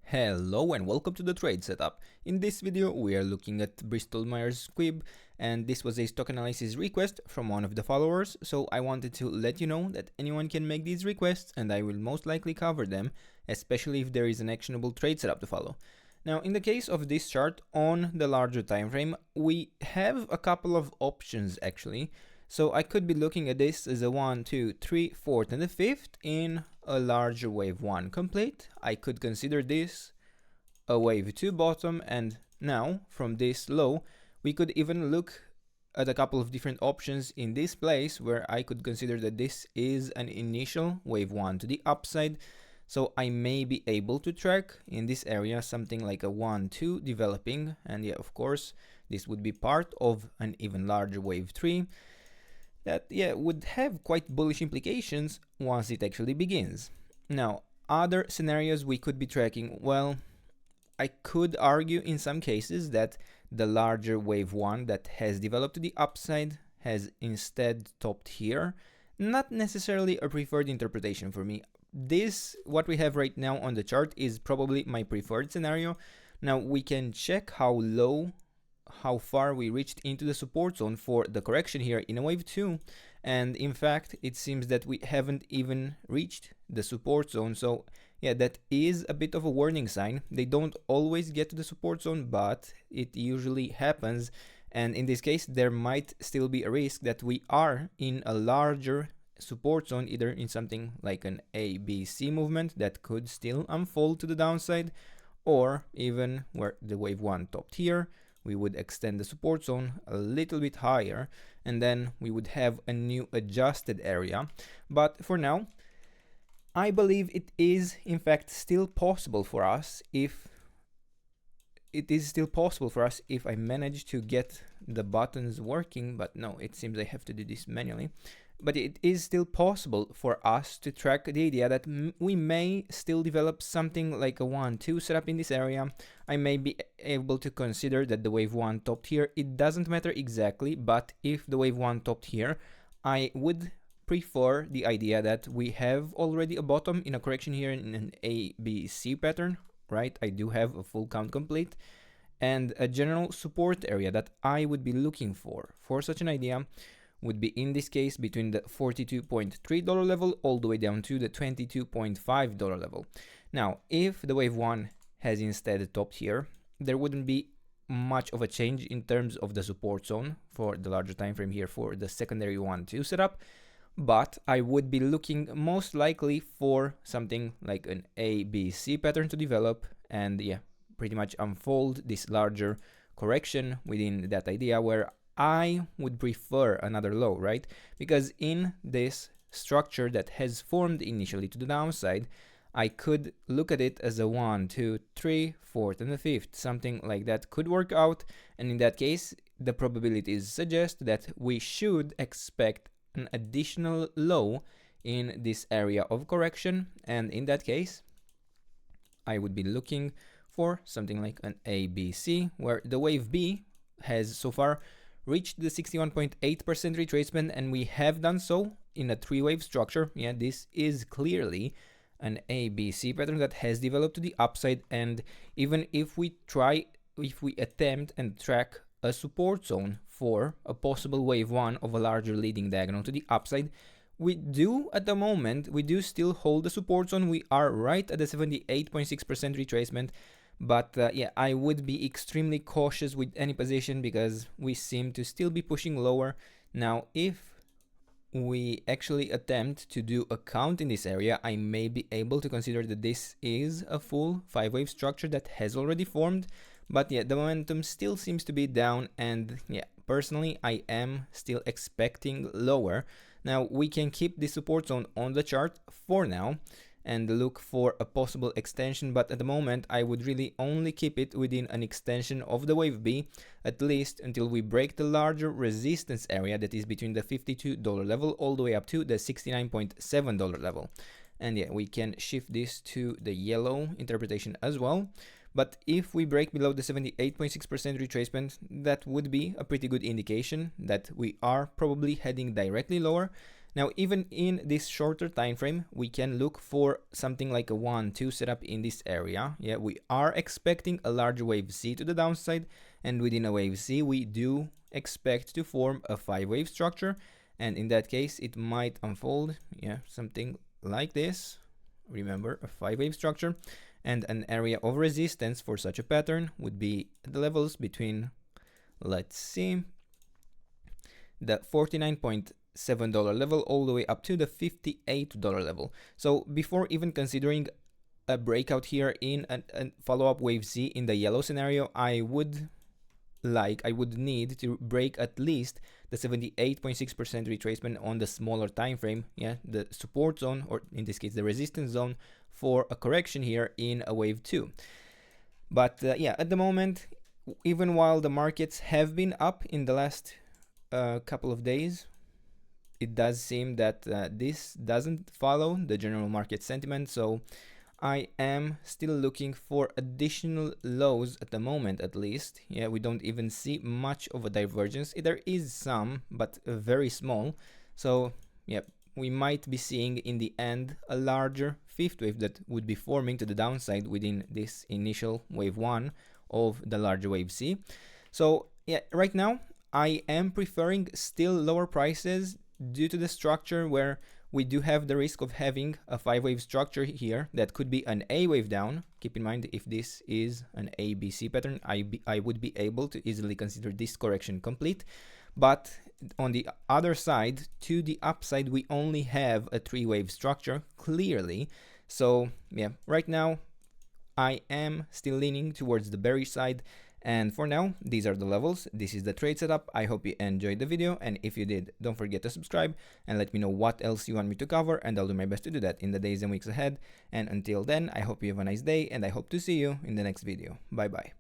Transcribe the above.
Hello and welcome to the trade setup. In this video we are looking at Bristol-Myers Squibb, and this was a stock analysis request from one of the followers, so I wanted to let you know that anyone can make these requests and I will most likely cover them, especially if there is an actionable trade setup to follow. Now in the case of this chart on the larger time frame, we have a couple of options actually. So I could be looking at this as a 1, 2, 3, 4th and the 5th in a larger wave 1 complete. I could consider this a wave 2 bottom, and now from this low we could even look at a couple of different options in this place where I could consider that this is an initial wave 1 to the upside. So I may be able to track in this area something like a 1, 2 developing, and yeah, of course this would be part of an even larger wave 3 that would have quite bullish implications once it actually begins. Now, other scenarios we could be tracking, well, I could argue in some cases that the larger wave 1 that has developed to the upside has instead topped here. Not necessarily a preferred interpretation for me. This, what we have right now on the chart, is probably my preferred scenario. Now we can check how far we reached into the support zone for the correction here in a wave 2, and in fact it seems that we haven't even reached the support zone. So yeah, that is a bit of a warning sign. They don't always get to the support zone, but it usually happens, and in this case there might still be a risk that we are in a larger support zone, either in something like an ABC movement that could still unfold to the downside, or even where the wave 1 topped here, we would extend the support zone a little bit higher, and then we would have a new adjusted area. But for now, I believe it is in fact still possible for us if I manage to get the buttons working, but no, it seems I have to do this manually. But it is still possible for us to track the idea that we may still develop something like a 1-2 setup in this area. I may be able to consider that the wave 1 topped here. It doesn't matter exactly, but if the wave 1 topped here, I would prefer the idea that we have already a bottom in a correction here in an ABC pattern, right? I do have a full count complete, and a general support area that I would be looking for such an idea would be in this case between the $42.3 level all the way down to the $22.5 level. Now, if the wave 1 has instead topped here, there wouldn't be much of a change in terms of the support zone for the larger time frame here for the secondary 1-2 setup, but I would be looking most likely for something like an ABC pattern to develop and pretty much unfold this larger correction within that idea, where I would prefer another low, right? Because in this structure that has formed initially to the downside, I could look at it as a 1, 2, 3, 4th and the 5th, something like that could work out, and in that case the probabilities suggest that we should expect an additional low in this area of correction, and in that case I would be looking for something like an ABC, where the wave B has so far reached the 61.8% retracement, and we have done so in a 3-wave structure. Yeah, this is clearly an ABC pattern that has developed to the upside, and even if we attempt and track a support zone for a possible wave 1 of a larger leading diagonal to the upside, we do still hold the support zone. We are right at the 78.6% retracement. But I would be extremely cautious with any position because we seem to still be pushing lower. Now, if we actually attempt to do a count in this area, I may be able to consider that this is a full 5-wave structure that has already formed. But the momentum still seems to be down, and personally I am still expecting lower. Now we can keep the support zone on the chart for now and look for a possible extension, but at the moment I would really only keep it within an extension of the wave B, at least until we break the larger resistance area that is between the $52 level all the way up to the $69.7 level. And we can shift this to the yellow interpretation as well. But if we break below the 78.6% retracement, that would be a pretty good indication that we are probably heading directly lower. Now, even in this shorter time frame, we can look for something like a 1-2 setup in this area. Yeah, we are expecting a large wave C to the downside, and within a wave C, we do expect to form a 5-wave structure, and in that case, it might unfold, yeah, something like this. Remember, a 5-wave structure, and an area of resistance for such a pattern would be the levels between, let's see, the $49.7 level all the way up to the $58 level. So before even considering a breakout here in a follow-up wave C in the yellow scenario, I would need to break at least the 78.6% retracement on the smaller time frame, yeah, the support zone, or in this case the resistance zone, for a correction here in a wave 2. But yeah, at the moment, even while the markets have been up in the last couple of days, it does seem that this doesn't follow the general market sentiment, so I am still looking for additional lows at the moment, at least. Yeah, we don't even see much of a divergence. There is some, but very small. So yeah, we might be seeing in the end a larger fifth wave that would be forming to the downside within this initial wave 1 of the larger wave C. So yeah, right now I am preferring still lower prices due to the structure where we do have the risk of having a 5-wave structure here that could be an A wave down. Keep in mind, if this is an ABC pattern, I would be able to easily consider this correction complete. But on the other side, to the upside, we only have a 3-wave structure, clearly. So yeah, right now, I am still leaning towards the bearish side. And for now, these are the levels. This is the trade setup. I hope you enjoyed the video, and if you did, don't forget to subscribe and let me know what else you want me to cover, and I'll do my best to do that in the days and weeks ahead. And until then, I hope you have a nice day, and I hope to see you in the next video. Bye bye.